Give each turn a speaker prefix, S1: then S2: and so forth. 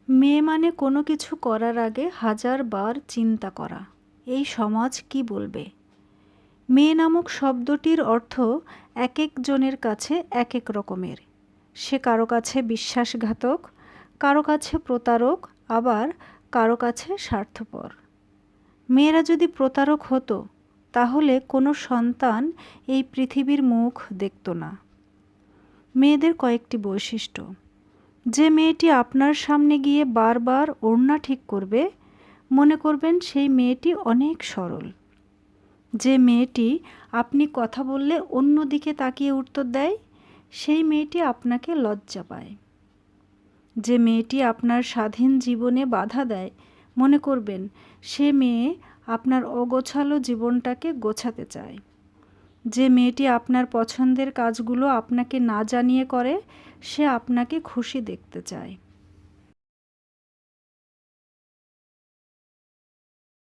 S1: মেয়ে মানে কোনো কিছু করার আগে 1000 বার চিন্তা করা। এই সমাজ কি বলবে? মেয়ে নামক শব্দটির অর্থ এক একজনের কাছে এক এক রকমের। সে কারো কাছে বিশ্বাসঘাতক, কারো কাছে প্রতারক, আবার কারো কাছে স্বার্থপর। মেয়েরা যদি প্রতারক হতো তাহলে কোনো সন্তান এই পৃথিবীর মুখ দেখত না। মেয়েদের কয়েকটি বৈশিষ্ট্য। যে মেয়েটি আপনার সামনে গিয়ে বারবার ওড়না ঠিক করবে, মনে করবেন সেই মেয়েটি অনেক সরল। যে মেয়েটি আপনি কথা বললে অন্য দিকে তাকিয়ে উত্তর দেয়, সেই মেয়েটি আপনাকে লজ্জা পায়। যে মেয়েটি আপনার স্বাধীন জীবনে বাধা দেয়, মনে করবেন সে মেয়ে আপনার অগোছালো জীবনটাকে গোছাতে চায়। যে মেয়েটি আপনার পছন্দের কাজগুলো আপনাকে না জানিয়ে করে, সে আপনাকে খুশি দেখতে চায়।